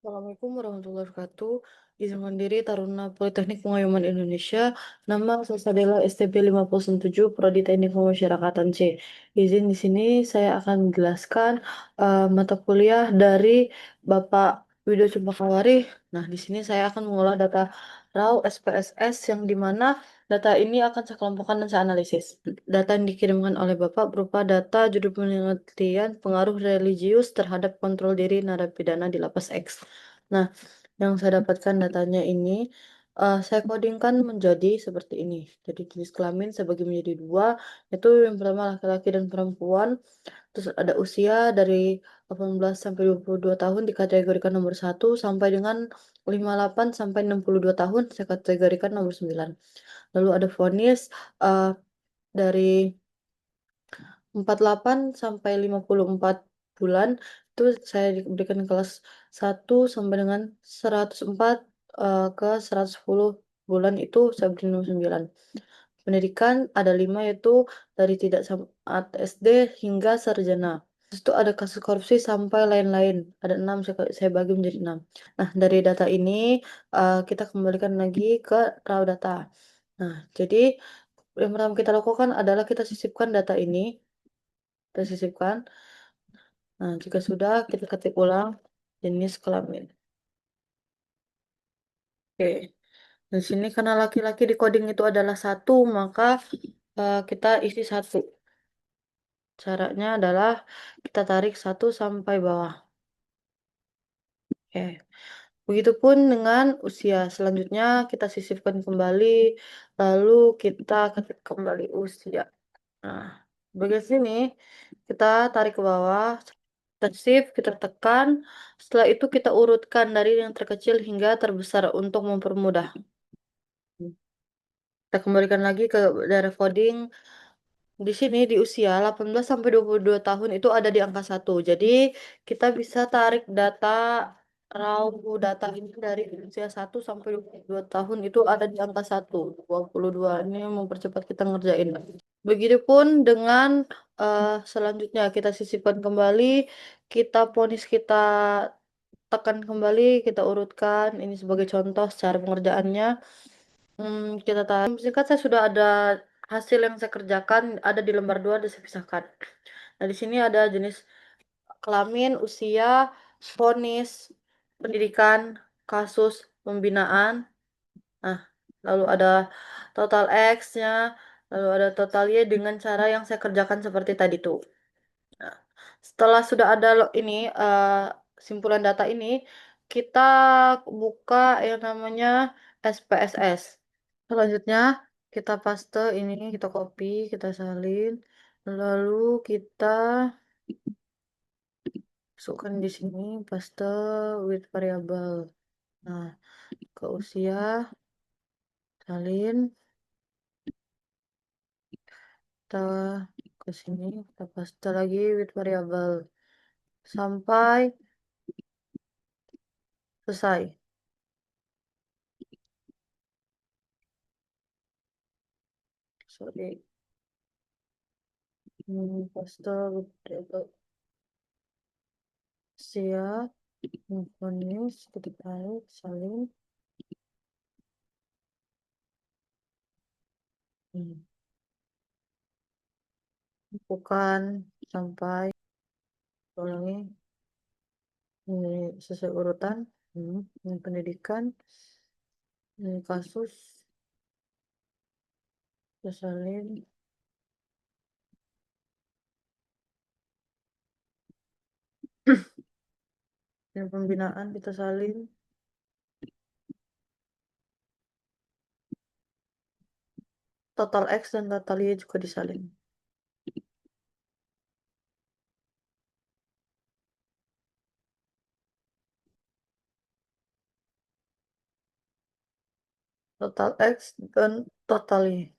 Assalamualaikum warahmatullahi wabarakatuh. Izin mandiri Taruna Politeknik Pengayuman Indonesia. Nama Salsabella STP 507 Prodi Teknik Pemasyarakatan C. Izin di sini saya akan menjelaskan mata kuliah dari Bapak Widodo Cempakawari. Nah, di sini saya akan mengolah data raw SPSS yang di mana data ini akan saya kelompokkan dan saya analisis. Data yang dikirimkan oleh Bapak berupa data judul penelitian pengaruh religius terhadap kontrol diri narapidana di Lapas X. Nah, yang saya dapatkan datanya ini, saya codingkan menjadi seperti ini. Jadi jenis kelamin saya bagi menjadi dua, yaitu yang pertama laki-laki dan perempuan. Terus ada usia dari 18 sampai 22 tahun dikategorikan nomor satu sampai dengan 58 sampai 62 tahun saya kategorikan nomor 9. Lalu ada vonis dari 48 sampai 54 bulan itu saya diberikan kelas 1 sampai dengan 104 ke 110 bulan itu saya beri nomor 9. Pendidikan ada 5 yaitu dari tidak SD hingga sarjana. Terus itu ada kasus korupsi sampai lain-lain. Ada 6 saya bagi menjadi 6. Nah, dari data ini kita kembalikan lagi ke raw data. Nah, jadi yang pertama kita lakukan adalah kita sisipkan data ini, kita sisipkan. Nah, jika sudah, kita ketik ulang jenis kelamin. Oke. Di sini karena laki-laki di coding itu adalah satu, maka kita isi satu. Caranya adalah kita tarik satu sampai bawah. Oke. Begitupun dengan usia. Selanjutnya kita sisipkan kembali, lalu kita ketik kembali usia. Nah, bagian sini kita tarik ke bawah, kita shift, kita tekan. Setelah itu kita urutkan dari yang terkecil hingga terbesar untuk mempermudah. Kita kembalikan lagi ke daerah coding. Di sini di usia 18 sampai 22 tahun itu ada di angka satu. Jadi kita bisa tarik data raw data ini dari usia 1 sampai 22 tahun itu ada di angka 1. 22 ini mempercepat kita ngerjain. Begitupun dengan selanjutnya kita sisipkan kembali, kita vonis kita tekan kembali, kita urutkan. Ini sebagai contoh cara pengerjaannya. Kita tahu singkat saya sudah ada hasil yang saya kerjakan, ada di lembar 2 dan saya pisahkan. Nah, di sini ada jenis kelamin, usia, vonis, pendidikan, kasus, pembinaan. Nah, lalu ada total X-nya, lalu ada total Y dengan cara yang saya kerjakan seperti tadi tuh. Nah, setelah sudah ada ini simpulan data ini, kita buka yang namanya SPSS. Selanjutnya kita paste ini, kita copy, kita salin, lalu kita masukkan di sini paste with variable. Nah, ke usia salin, kita ke sini, kita paste lagi with variable sampai selesai. Sorry. Paste with variable usia, vonis, kita tarik, salin. Bukan sampai ulangi ini sesuai urutan. Ini pendidikan, ini kasus, kita salin, ini pembinaan kita salin, total X dan total Y juga disalin. Total X dan total Y.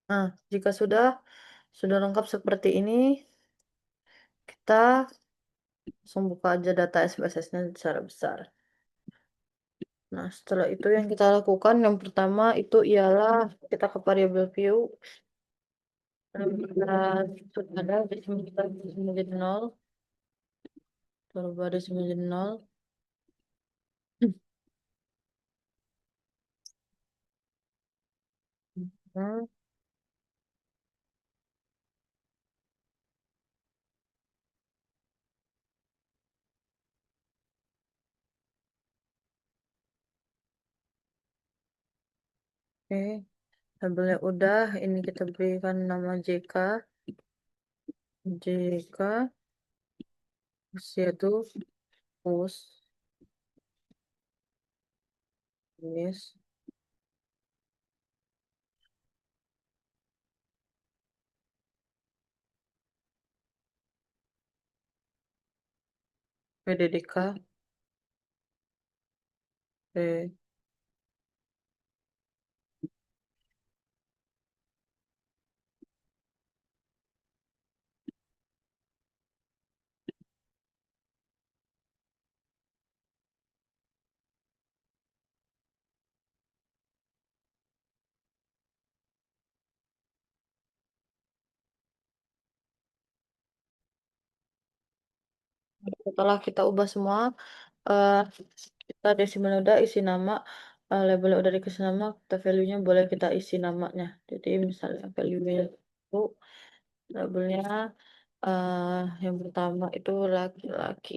Nah, jika sudah lengkap seperti ini, kita Langsung buka aja data SPSS-nya secara besar. Nah, setelah itu yang kita lakukan yang pertama itu ialah kita ke variable view. Lalu kita ada di sini kita menjadi nol. Lalu ada menjadi nol. Hmm, Oke, labelnya udah. Ini kita berikan nama JK. JK usia tuh us, yes, PDDK, eh, setelah kita ubah semua, eh kita desimal udah isi nama, labelnya udah dikasih nama, kita value-nya boleh kita isi namanya. Jadi misalnya value-nya itu labelnya yang pertama itu laki-laki.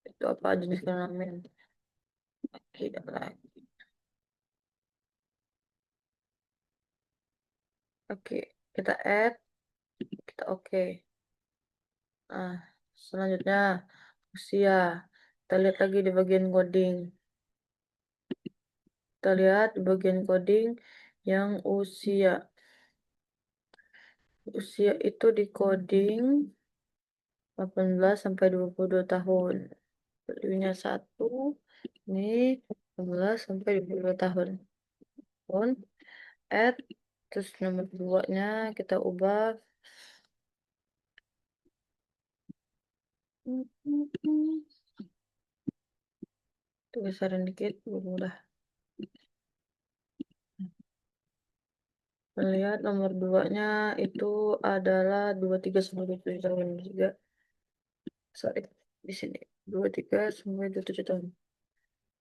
Itu apa jenis kelamin? Laki dan laki. Oke, kita add, kita oke. Nah, selanjutnya usia. Kita lihat lagi di bagian coding. Kita lihat di bagian coding yang usia. Usia itu di coding 18 sampai 22 tahun. Value-nya 1, ini 18 sampai 22 tahun. Pun add, terus nomor 2-nya kita ubah. Itu besarin dikit, udah. Lihat nomor 2-nya itu adalah 23 sampai 27 tahun juga. Sorry, di sini 23 sampai 27 tahun.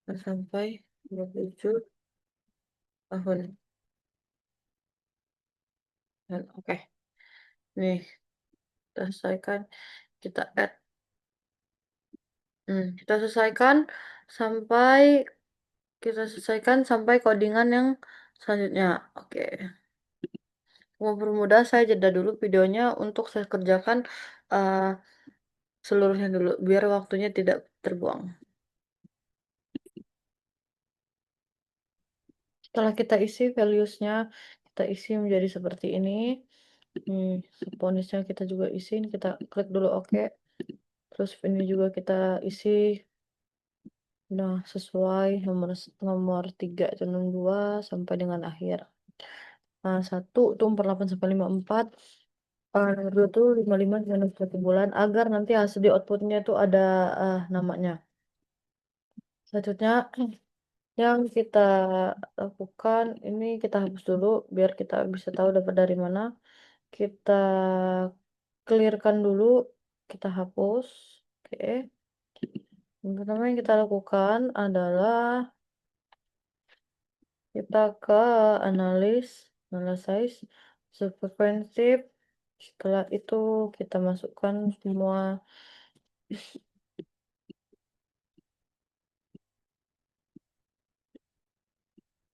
Nah, sampai 27 tahun. Dan oke, nih kita selesaikan. Kita add. Kita selesaikan sampai codingan yang selanjutnya. Oke. Mau permudah saya jeda dulu videonya untuk saya kerjakan eh, seluruhnya dulu biar waktunya tidak terbuang. Setelah kita isi values-nya, kita isi menjadi seperti ini. Ponisnya kita juga isi, kita klik dulu oke. Terus ini juga kita isi. Nah, sesuai nomor nomor 3 itu 62 sampai dengan akhir. Nah, 1 itu 48 sampai 54. Nomor 2 tuh 55 sampai 1 bulan agar nanti hasil di outputnya itu ada namanya. Selanjutnya yang kita lakukan ini kita hapus dulu biar kita bisa tahu dapat dari mana. Kita clearkan dulu, kita hapus. Oke. Yang pertama yang kita lakukan adalah kita ke analyze subfrequency. Setelah itu kita masukkan semua,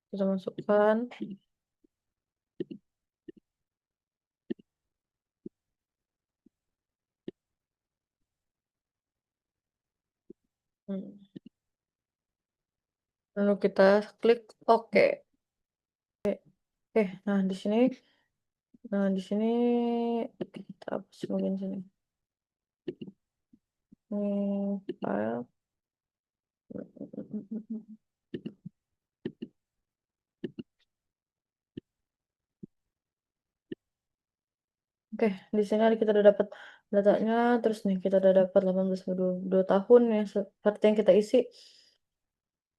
kita masukkan hmm, lalu kita klik oke. Nah di sini, kita hapus bagian sini. File. Oke, di sini kita udah dapat datanya. Terus nih kita udah dapat 18 sampai 22 tahun ya seperti yang kita isi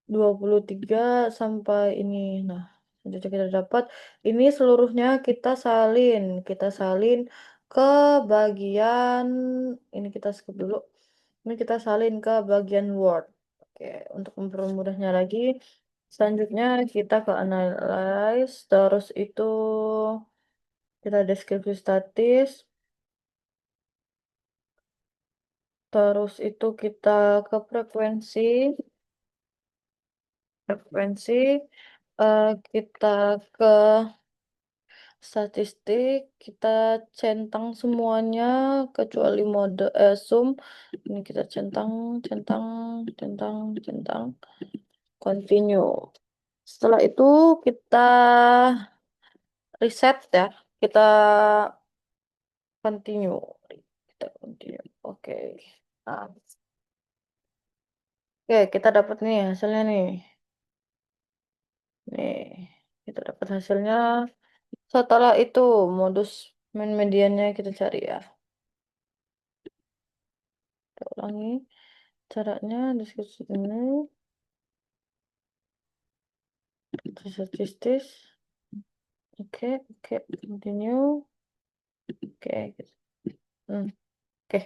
23 sampai ini. Nah, selanjutnya kita dapat ini seluruhnya kita salin ke bagian ini kita skip dulu. Ini kita salin ke bagian Word. Oke, untuk mempermudahnya lagi, selanjutnya kita ke analyze, terus itu kita deskripsi statis, terus itu kita ke frekuensi, kita ke statistik, kita centang semuanya kecuali mode zoom. Ini kita centang, centang, centang, centang, continue. Setelah itu kita reset ya, kita continue, kita continue. Oke. Nah, oke, kita dapat nih hasilnya nih. Nih, kita dapat hasilnya. Setelah itu modus main mediannya kita cari ya. Kita ulangi caranya diskusi ini. Statistis. Oke, oke, continue. Oke, gitu. Hmm, oke.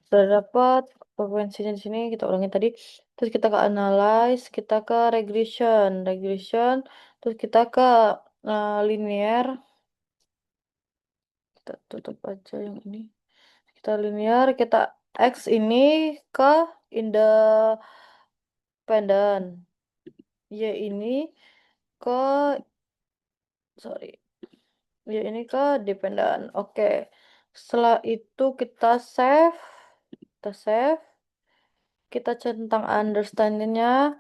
Sudah dapat frekuensinya di sini, kita ulangi tadi. Terus kita ke analyze, kita ke regression, terus kita ke linear. Kita tutup aja yang ini. Kita linear, kita X ini ke independen. Y ini ke, sorry, Y ini ke dependen. Oke. Setelah itu kita save, kita centang understandingnya,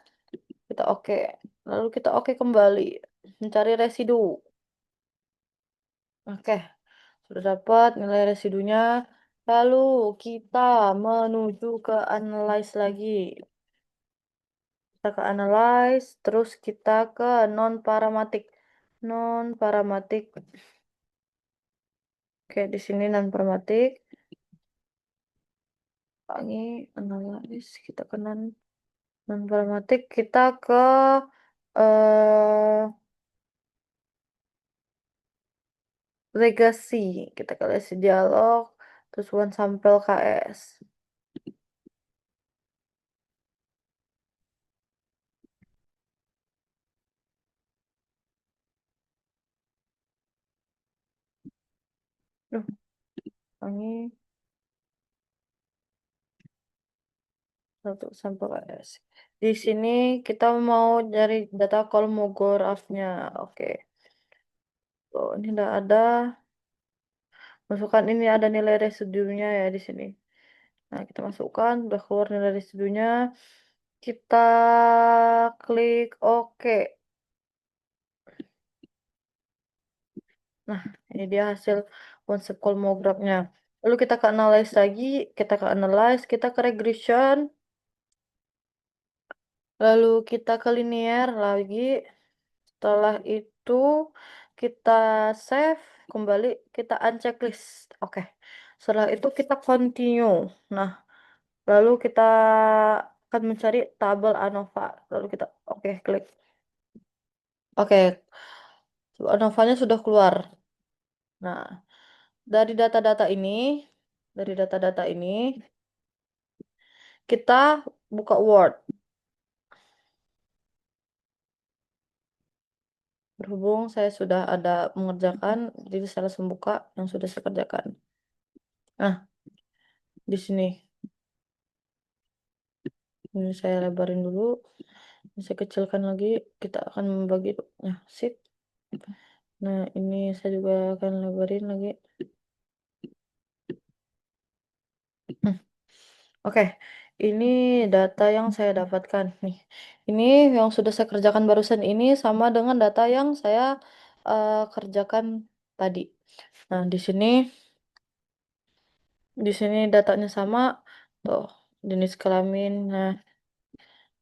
kita oke. Lalu kita oke kembali, mencari residu. Oke, sudah dapat nilai residunya. Lalu kita menuju ke analyze lagi. Kita ke analyze, terus kita ke non paramatik. Non paramatik. Oke, di sini non paramatik. Ini analyze, kita ke non paramatik, kita ke eh legacy. Kita ke legacy dialog, terus one sampel KS. Duh, ini satu sampel KS. Di sini kita mau cari data kolmogorafnya. Oke. Oh, ini udah ada. Masukkan ini ada nilai residunya ya di sini. Nah, kita masukkan, udah keluar nilai residunya. Kita klik OK. Nah, ini dia hasil konsep kolmografnya. Lalu kita ke analyze lagi, kita ke regression, lalu kita ke linear lagi. Setelah itu kita save, kembali kita unchecklist. Oke. Setelah itu kita continue. Nah, lalu kita akan mencari tabel ANOVA. Lalu kita oke, klik. Oke, ANOVA-nya sudah keluar. Nah, dari data-data ini, dari data-data ini kita buka Word. Berhubung saya sudah ada mengerjakan, jadi saya langsung buka yang sudah saya kerjakan. Nah, di sini. Ini saya lebarin dulu. Ini saya kecilkan lagi. Kita akan membagi. Nah, sip. Nah, ini saya juga akan lebarin lagi. Oke, ini data yang saya dapatkan nih. Ini yang sudah saya kerjakan barusan ini sama dengan data yang saya kerjakan tadi. Nah, di sini datanya sama. Tuh, jenis kelamin. Nah,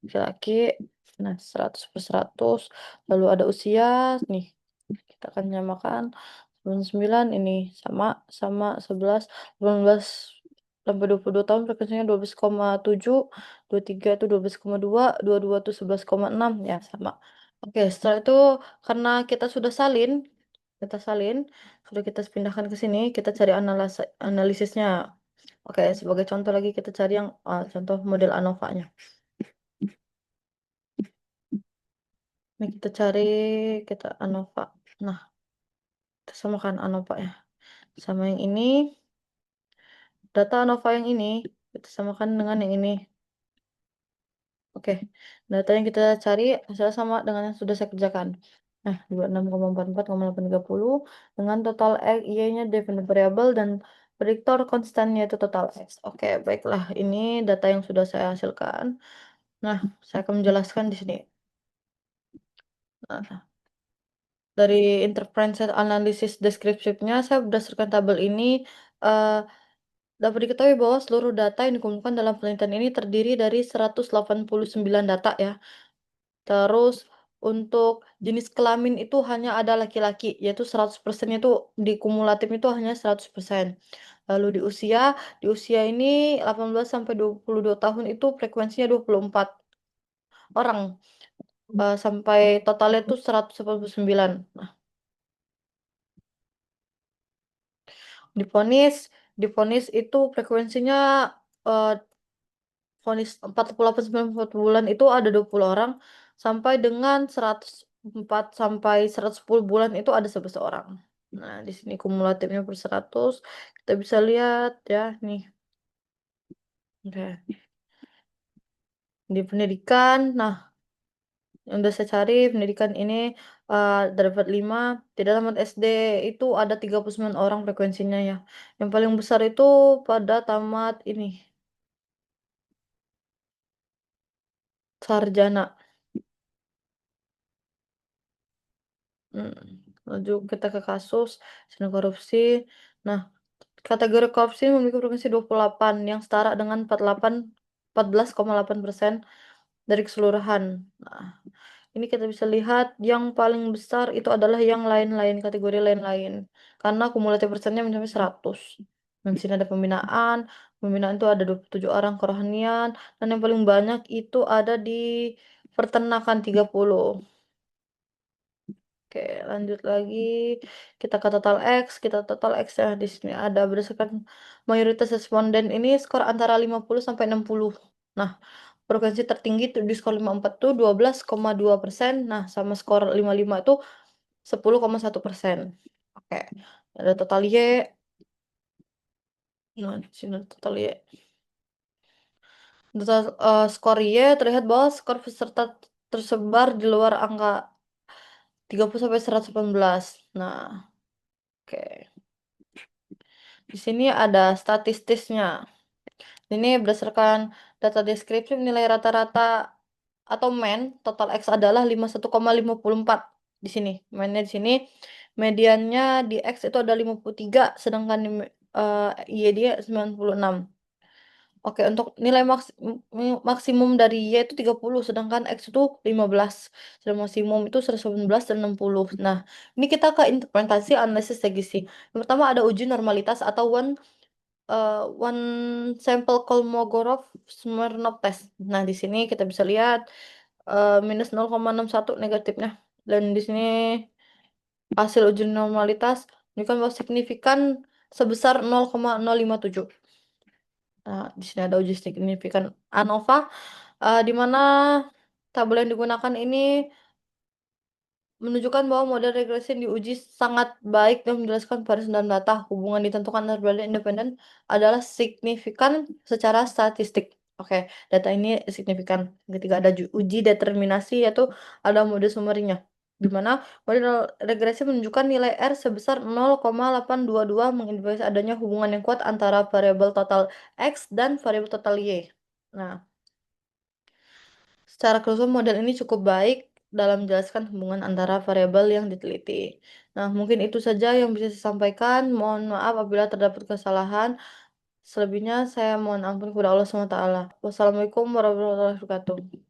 laki-laki. Nah, 100 per 100. Lalu ada usia nih. Kita akan nyamakan 99 ini sama 11 18 sampai 22 tahun frekuensinya 12,7, 23 itu 12,2, 22 itu 11,6 ya sama. Oke, setelah itu karena kita salin, sudah kita pindahkan ke sini, kita cari analisisnya. Oke, sebagai contoh lagi kita cari yang contoh model ANOVA-nya. Ini kita ANOVA. Nah, kita samakan ANOVA ya. Sama yang ini, data ANOVA yang ini, kita samakan dengan yang ini. Oke, data yang kita cari hasilnya sama dengan yang sudah saya kerjakan. Nah, 26,44,830 dengan total Y-nya definite variable dan prediktor konstannya itu total X. Oke, baiklah. Ini data yang sudah saya hasilkan. Nah, saya akan menjelaskan di sini. Nah, dari interference analysis deskripsinya, saya berdasarkan tabel ini eh, dapat diketahui bahwa seluruh data yang dikumpulkan dalam penelitian ini terdiri dari 189 data ya. Terus untuk jenis kelamin itu hanya ada laki-laki, yaitu 100% itu di kumulatif itu hanya 100%. Lalu di usia ini 18 sampai 22 tahun itu frekuensinya 24 orang, sampai totalnya itu 189. Nah, divonis divonis itu frekuensinya, eee, vonis 48,90 bulan itu ada 20 orang, sampai dengan 104 sampai 110 bulan itu ada 11 orang. Nah, di sini kumulatifnya per 100, kita bisa lihat ya nih, oke. Di pendidikan, nah yang udah saya cari pendidikan ini, dapat 5, tidak tamat SD itu ada 39 orang frekuensinya ya. Yang paling besar itu pada tamat ini, sarjana. Lanjut kita ke kasus tindak korupsi. Nah, kategori korupsi memiliki frekuensi 28 yang setara dengan 14,8% dari keseluruhan. Nah, ini kita bisa lihat yang paling besar itu adalah yang lain-lain, kategori lain-lain. Karena kumulatif persennya mencapai 100. Dan di sini ada pembinaan, pembinaan itu ada 27 orang, kerohanian, dan yang paling banyak itu ada di peternakan 30. Oke, lanjut lagi. Kita total X ya. Di sini ada berdasarkan mayoritas responden ini skor antara 50 sampai 60. Nah, frekuensi tertinggi tuh di skor 54 tuh 12,2%. Nah, sama skor 55 itu 10,1%. Oke. Ada total Y. Nah, di sini ada total Y. Total skor Y terlihat bahwa skor peserta tersebar di luar angka 30 sampai 118. Nah, oke. Di sini ada statistisnya. Ini berdasarkan data deskripsi nilai rata-rata atau total X adalah 51,54 di sini. Di sini mediannya di X itu ada 53 sedangkan di Y dia 96. Oke, untuk nilai maksimum dari Y itu 30 sedangkan X itu 15. Dan maksimum itu 119 dan 60. Nah, ini kita ke interpretasi analisis segisi. Yang pertama ada uji normalitas atau one sample Kolmogorov-Smirnov test. Nah, di sini kita bisa lihat, minus 0,61 negatifnya, dan di sini hasil uji normalitas menunjukkan bahwa signifikan sebesar 0,057. Nah, di sini ada uji signifikan ANOVA, di mana tabel yang digunakan ini menunjukkan bahwa model regresi yang diuji sangat baik dan menjelaskan variasi dalam data. Hubungan ditentukan antar variabel independen adalah signifikan secara statistik. Oke, data ini signifikan. Ketika ada uji determinasi yaitu ada mode summary-nya. Di mana model regresi menunjukkan nilai R sebesar 0,822 mengindikasi adanya hubungan yang kuat antara variabel total X dan variabel total Y. Nah, secara keseluruhan model ini cukup baik dalam menjelaskan hubungan antara variabel yang diteliti. Nah, mungkin itu saja yang bisa saya sampaikan. Mohon maaf apabila terdapat kesalahan. Selebihnya saya mohon ampun kepada Allah SWT. Wassalamualaikum warahmatullahi wabarakatuh.